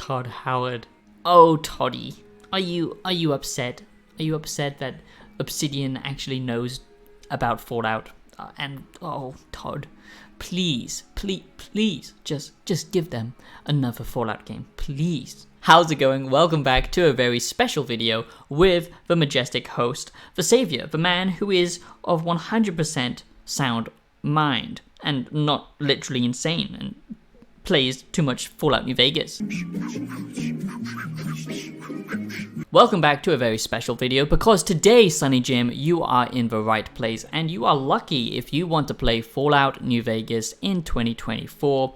Todd Howard. Oh, Toddy, are you upset? Are you upset that Obsidian actually knows about Fallout? And oh, Todd, please, just give them another Fallout game, please. How's it going? Welcome back to a very special video with the majestic host, the savior, the man who is of 100% sound mind and not literally insane and plays too much Fallout New Vegas. Welcome back to a very special video because today, Sunny Jim, you are in the right place and you are lucky if you want to play Fallout New Vegas in 2024.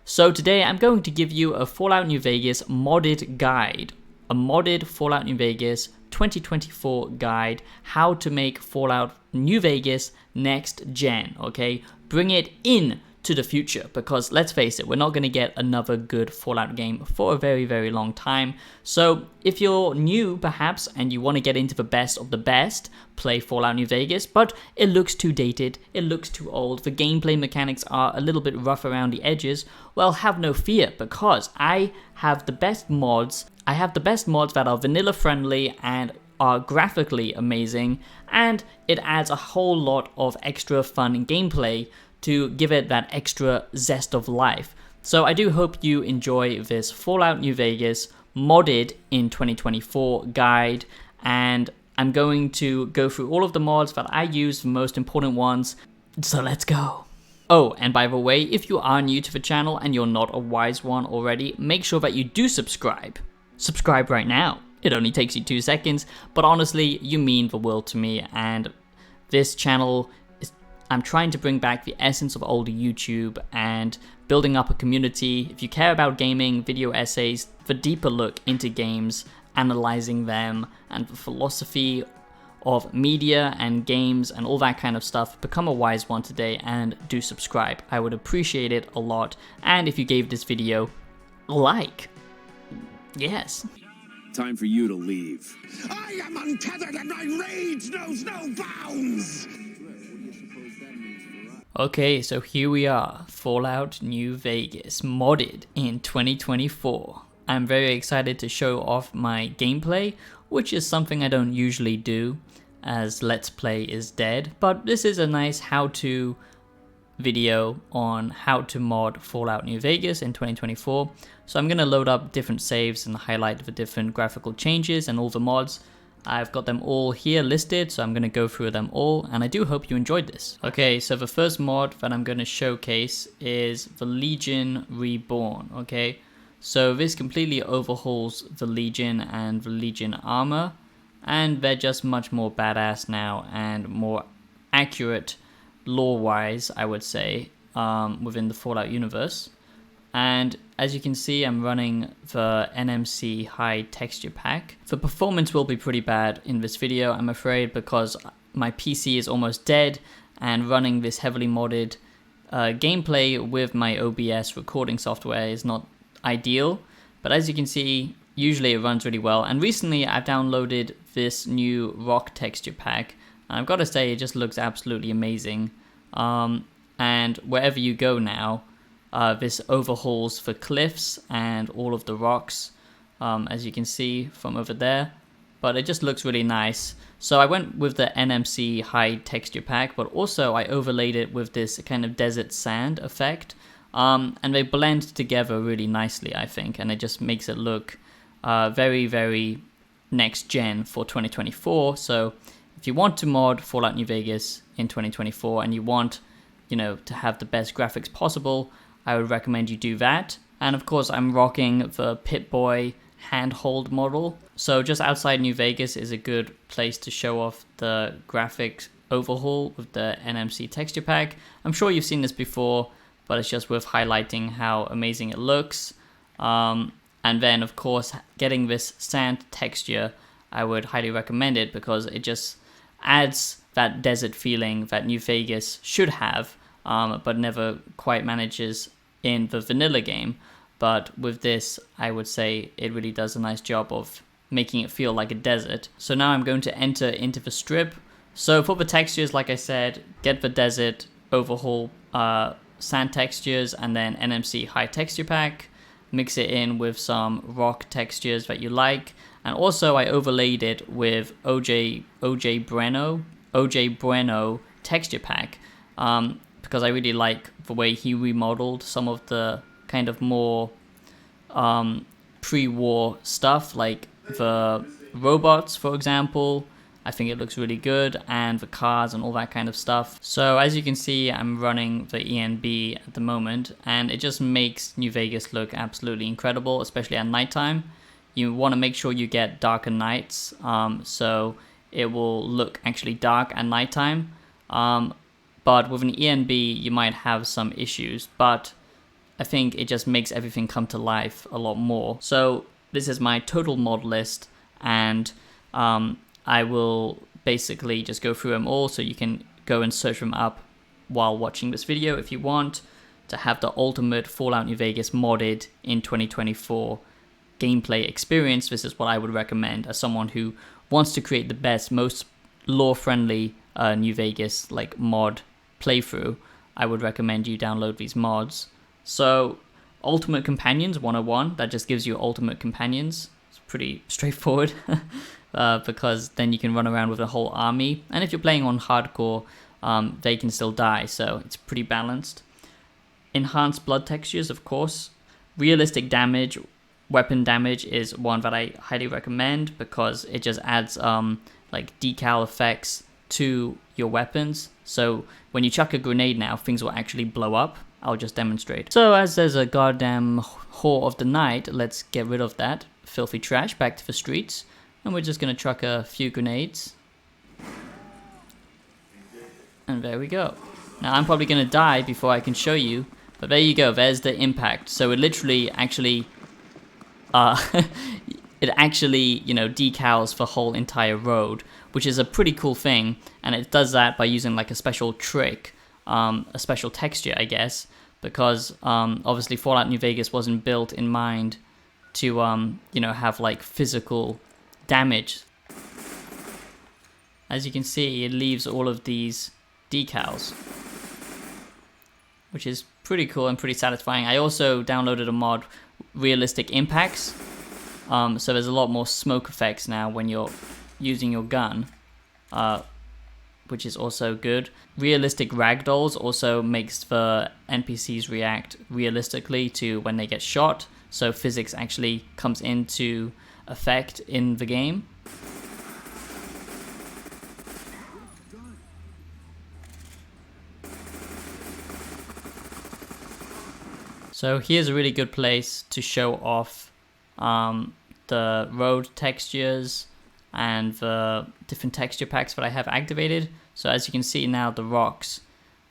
So today I'm going to give you a Fallout New Vegas modded guide, a modded Fallout New Vegas 2024 guide, how to make Fallout New Vegas next gen, okay? Bring it in to the future, because let's face it, we're not going to get another good Fallout game for a very, very long time. So if you're new perhaps and you want to get into the best of the best, play Fallout New Vegas, but it looks too dated, it looks too old, the gameplay mechanics are a little bit rough around the edges, well, have no fear, because I have the best mods. I have the best mods that are vanilla friendly and are graphically amazing, and it adds a whole lot of extra fun gameplay to give it that extra zest of life. So I do hope you enjoy this Fallout New Vegas modded in 2024 guide, and I'm going to go through all of the mods that I use, the most important ones, so let's go. Oh, and by the way, if you are new to the channel and you're not a wise one already, make sure that you do subscribe. Subscribe right now. It only takes you 2 seconds, but honestly, you mean the world to me, and this channel, I'm trying to bring back the essence of old YouTube and building up a community. If you care about gaming, video essays, the deeper look into games, analyzing them, and the philosophy of media and games and all that kind of stuff, become a wise one today and do subscribe. I would appreciate it a lot. And if you gave this video a like, yes. Time for you to leave. I am untethered and my rage knows no bounds! Okay, so here we are, Fallout New Vegas, modded in 2024. I'm very excited to show off my gameplay, which is something I don't usually do, as Let's Play is dead, but this is a nice how-to video on how to mod Fallout New Vegas in 2024. So I'm going to load up different saves and highlight the different graphical changes and all the mods. I've got them all here listed, so I'm going to go through them all, and I do hope you enjoyed this. Okay, so the first mod that I'm going to showcase is the Legion Reborn, okay? So this completely overhauls the Legion and the Legion armor, and they're just much more badass now and more accurate lore-wise, I would say, within the Fallout universe. And as you can see, I'm running the NMC high texture pack. The performance will be pretty bad in this video, I'm afraid, because my PC is almost dead and running this heavily modded gameplay with my OBS recording software is not ideal. But as you can see, usually it runs really well. And recently I've downloaded this new rock texture pack. And I've got to say, it just looks absolutely amazing. And wherever you go now, this overhauls for cliffs and all of the rocks, as you can see from over there, but it just looks really nice. So I went with the NMC high texture pack, but also I overlaid it with this kind of desert sand effect, and they blend together really nicely, I think, and it just makes it look very, very next gen for 2024. So if you want to mod Fallout New Vegas in 2024 and you want, you know, to have the best graphics possible, I would recommend you do that. And of course, I'm rocking the Pip-Boy handhold model. So just outside New Vegas is a good place to show off the graphics overhaul with the NMC texture pack. I'm sure you've seen this before, but it's just worth highlighting how amazing it looks. And then of course, getting this sand texture, I would highly recommend it because it just adds that desert feeling that New Vegas should have, but never quite manages in the vanilla game. But with this, I would say it really does a nice job of making it feel like a desert. So now I'm going to enter into the strip. So for the textures, like I said, get the desert overhaul sand textures and then NMC high texture pack. mix it in with some rock textures that you like. And also I overlaid it with OJ Bueno texture pack, because I really like the way he remodeled some of the kind of more pre-war stuff, like the robots, for example. I think it looks really good, and the cars and all that kind of stuff. So as you can see, I'm running the ENB at the moment, and it just makes New Vegas look absolutely incredible, especially at nighttime. You want to make sure you get darker nights, so it will look actually dark at nighttime. But with an ENB, you might have some issues, but I think it just makes everything come to life a lot more. So this is my total mod list, and I will basically just go through them all, so you can go and search them up while watching this video if you want to have the ultimate Fallout New Vegas modded in 2024 gameplay experience. This is what I would recommend as someone who wants to create the best, most lore-friendly New Vegas like mod playthrough. I would recommend you download these mods. So Ultimate Companions 101, that just gives you Ultimate Companions. It's pretty straightforward. Because then you can run around with a whole army, and if you're playing on hardcore, they can still die, so it's pretty balanced. Enhanced blood textures, of course. Realistic damage, weapon damage is one that I highly recommend, because it just adds like decal effects to your weapons. So when you chuck a grenade now, things will actually blow up. I'll just demonstrate. So as there's a goddamn whore of the night, let's get rid of that filthy trash, back to the streets. And we're just going to chuck a few grenades. And there we go. Now I'm probably going to die before I can show you. But there you go. There's the impact. So it literally actually... it actually, you know, decals the whole entire road. Which is a pretty cool thing. And it does that by using like a special trick. A special texture, I guess. Because obviously Fallout New Vegas wasn't built in mind to, you know, have like physical damage. As you can see, it leaves all of these decals, which is pretty cool and pretty satisfying. I also downloaded a mod, Realistic Impacts, so there's a lot more smoke effects now when you're using your gun, which is also good. Realistic ragdolls also makes the NPCs react realistically to when they get shot, so physics actually comes into effect in the game. So here's a really good place to show off the road textures and the different texture packs that I have activated. So as you can see now, the rocks,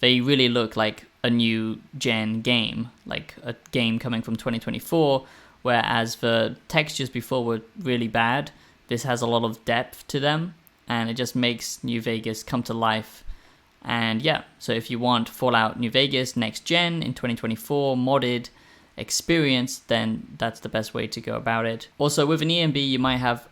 they really look like a new gen game, like a game coming from 2024. Whereas the textures before were really bad. This has a lot of depth to them, and it just makes New Vegas come to life. And yeah, so if you want Fallout New Vegas next gen in 2024 modded experience, then that's the best way to go about it. Also with an ENB, you might have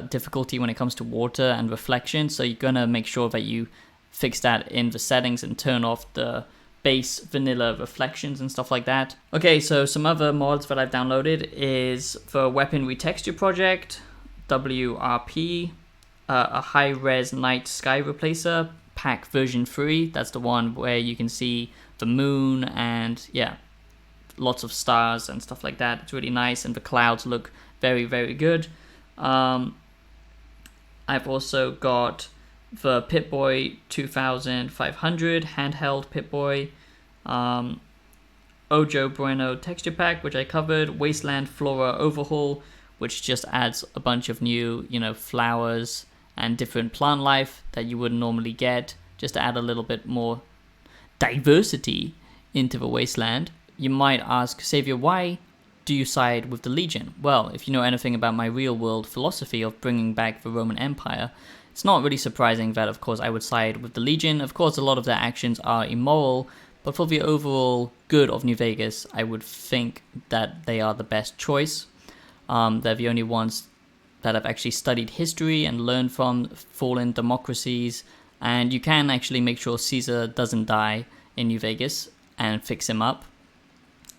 difficulty when it comes to water and reflection, so you're gonna make sure that you fix that in the settings and turn off the base vanilla reflections and stuff like that. Okay, so some other mods that I've downloaded is the Weapon Retexture Project, WRP, a high-res night sky replacer, pack version 3. That's the one where you can see the moon and yeah, lots of stars and stuff like that. It's really nice, and the clouds look very, very good. I've also got the Pip-Boy 2500 handheld Pip-Boy, Ojo Bueno texture pack, which I covered, Wasteland Flora overhaul, which just adds a bunch of new, you know, flowers and different plant life that you wouldn't normally get, just to add a little bit more diversity into the wasteland. You might ask, Savior, why do you side with the Legion? Well, if you know anything about my real-world philosophy of bringing back the Roman Empire, it's not really surprising that, of course, I would side with the Legion. Of course, a lot of their actions are immoral, but for the overall good of New Vegas, I would think that they are the best choice. They're the only ones that have actually studied history and learned from fallen democracies, and you can actually make sure Caesar doesn't die in New Vegas and fix him up.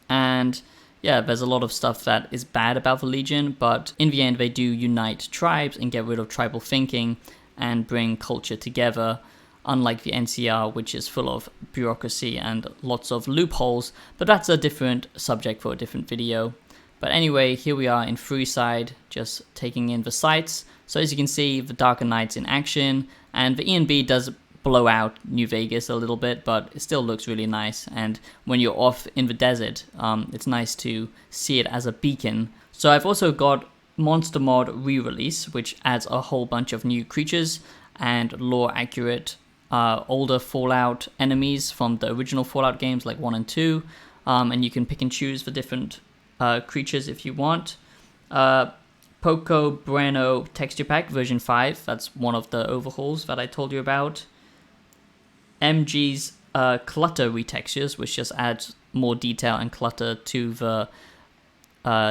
And yeah, there's a lot of stuff that is bad about the Legion, but in the end they do unite tribes and get rid of tribal thinking and bring culture together, unlike the NCR, which is full of bureaucracy and lots of loopholes, but that's a different subject for a different video. But anyway, here we are in Freeside, just taking in the sights. So as you can see, the Darker Knights in action, and the ENB does blow out New Vegas a little bit, but it still looks really nice. And when you're off in the desert, it's nice to see it as a beacon. So I've also got Monster Mod re-release, which adds a whole bunch of new creatures and lore accurate older Fallout enemies from the original Fallout games like 1 and 2, and you can pick and choose the different creatures if you want. Poco Bueno texture pack version 5, that's one of the overhauls that I told you about. MG's clutter retextures, which just adds more detail and clutter to the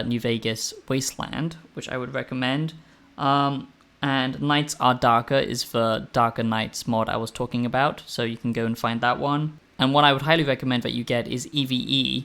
New Vegas wasteland, which I would recommend. And Nights Are Darker is the Darker Nights mod I was talking about, so you can go and find that one. And what I would highly recommend that you get is EVE,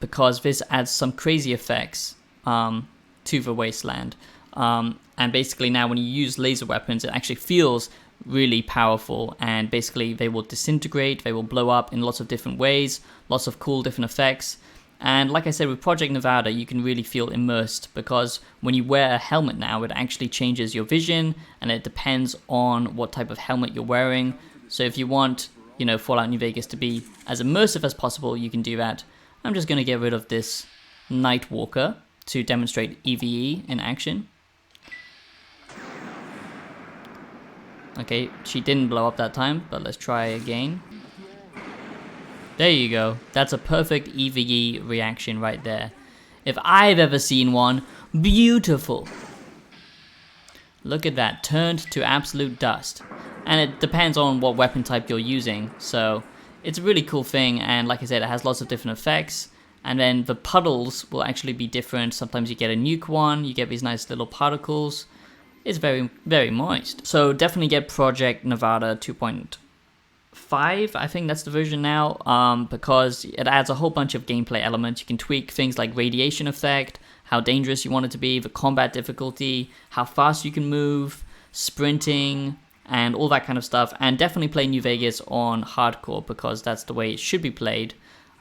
because this adds some crazy effects to the wasteland. And basically now when you use laser weapons, it actually feels really powerful, and basically they will disintegrate, they will blow up in lots of different ways, lots of cool different effects. And like I said, with Project Nevada, you can really feel immersed, because when you wear a helmet now, it actually changes your vision, and it depends on what type of helmet you're wearing. So if you want, you know, Fallout New Vegas to be as immersive as possible, you can do that. I'm just going to get rid of this Nightwalker to demonstrate EVE in action. Okay, she didn't blow up that time, but let's try again. There you go. That's a perfect EVE reaction right there. If I've ever seen one, beautiful. Look at that, turned to absolute dust. And it depends on what weapon type you're using, so it's a really cool thing, and like I said, it has lots of different effects. And then the puddles will actually be different. Sometimes you get a nuke one, you get these nice little particles. It's very, very moist. So definitely get Project Nevada 2.5, I think that's the version now, because it adds a whole bunch of gameplay elements. You can tweak things like radiation effect, how dangerous you want it to be, the combat difficulty, how fast you can move, sprinting, and all that kind of stuff. And definitely play New Vegas on hardcore, because that's the way it should be played,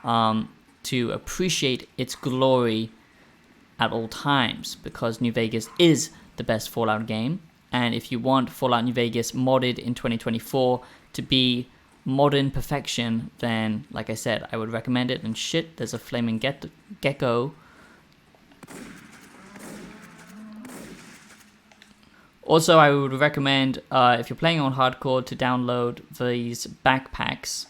to appreciate its glory at all times, because New Vegas is the best Fallout game. And if you want Fallout New Vegas modded in 2024 to be modern perfection, then like I said, I would recommend it. And shit, there's a flaming gecko. Also, I would recommend, if you're playing on hardcore, to download these backpacks.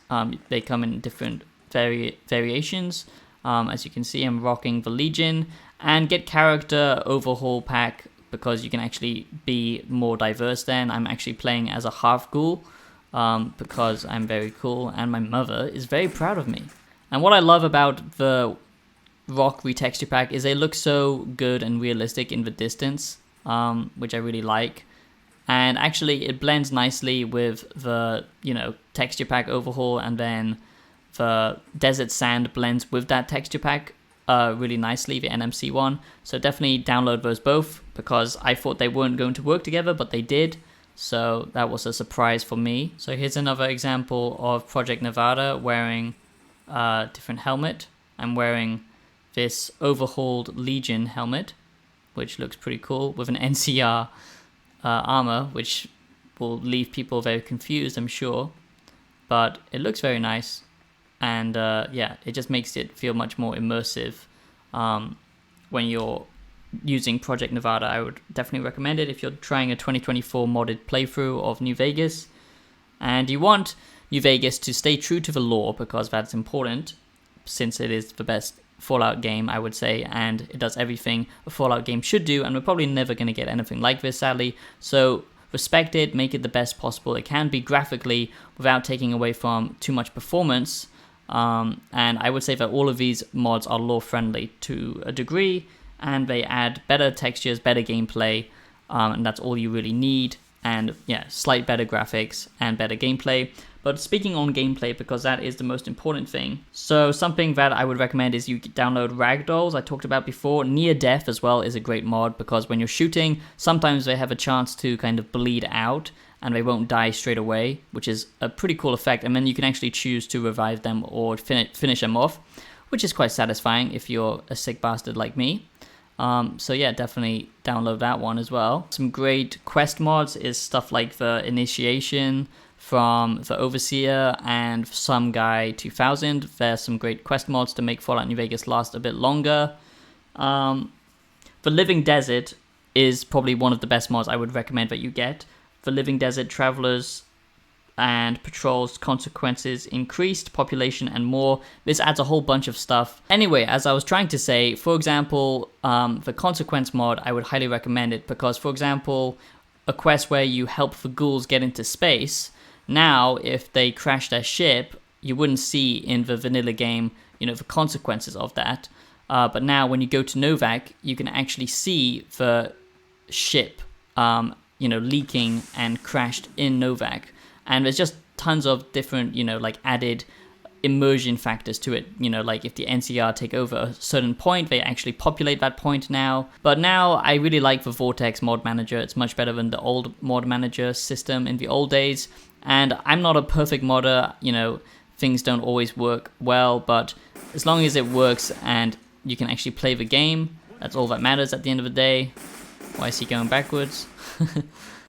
They come in different variations. As you can see, I'm rocking the Legion. And get character overhaul pack, because you can actually be more diverse then. I'm actually playing as a half ghoul, because I'm very cool, and my mother is very proud of me. And what I love about the rock retexture pack is they look so good and realistic in the distance, which I really like. And actually it blends nicely with the, you know, texture pack overhaul, and then the desert sand blends with that texture pack really nicely, the NMC one. So definitely download those both, because I thought they weren't going to work together, but they did. So that was a surprise for me. So here's another example of Project Nevada wearing a different helmet. I'm wearing this overhauled Legion helmet, which looks pretty cool, with an NCR armor, which will leave people very confused, I'm sure. But it looks very nice. And yeah, it just makes it feel much more immersive when you're using Project Nevada. I would definitely recommend it if you're trying a 2024 modded playthrough of New Vegas. And you want New Vegas to stay true to the lore, because that's important, since it is the best Fallout game, I would say, and it does everything a Fallout game should do, and we're probably never going to get anything like this, sadly. So respect it, make it the best possible it can be graphically, without taking away from too much performance. And I would say that all of these mods are lore friendly to a degree, and they add better textures, better gameplay, and that's all you really need. And yeah, slight better graphics and better gameplay. But speaking on gameplay, because that is the most important thing. So something that I would recommend is you download ragdolls I talked about before. Near death as well is a great mod, because when you're shooting, sometimes they have a chance to kind of bleed out and they won't die straight away, which is a pretty cool effect. And then you can actually choose to revive them or finish them off, which is quite satisfying if you're a sick bastard like me. So yeah, definitely download that one as well. Some great quest mods is stuff like the Initiation from the Overseer and Some Guy 2000. There's some great quest mods to make Fallout New Vegas last a bit longer. The Living Desert is probably one of the best mods I would recommend that you get. The Living Desert Travelers and Patrols Consequences Increased Population and more. This adds a whole bunch of stuff. Anyway, as I was trying to say, for example, the Consequence mod, I would highly recommend it because, for example, a quest where you help the ghouls get into space, now if they crash their ship, you wouldn't see in the vanilla game, you know, the consequences of that. But now when you go to Novak, you can actually see the ship, you know, leaking and crashed in Novak. And there's just tons of different, you know, like added immersion factors to it. You know, like if the NCR take over a certain point, they actually populate that point now. But now I really like the Vortex mod manager. It's much better than the old mod manager system in the old days. And I'm not a perfect modder, you know, things don't always work well, but as long as it works and you can actually play the game, that's all that matters at the end of the day. Why is he going backwards?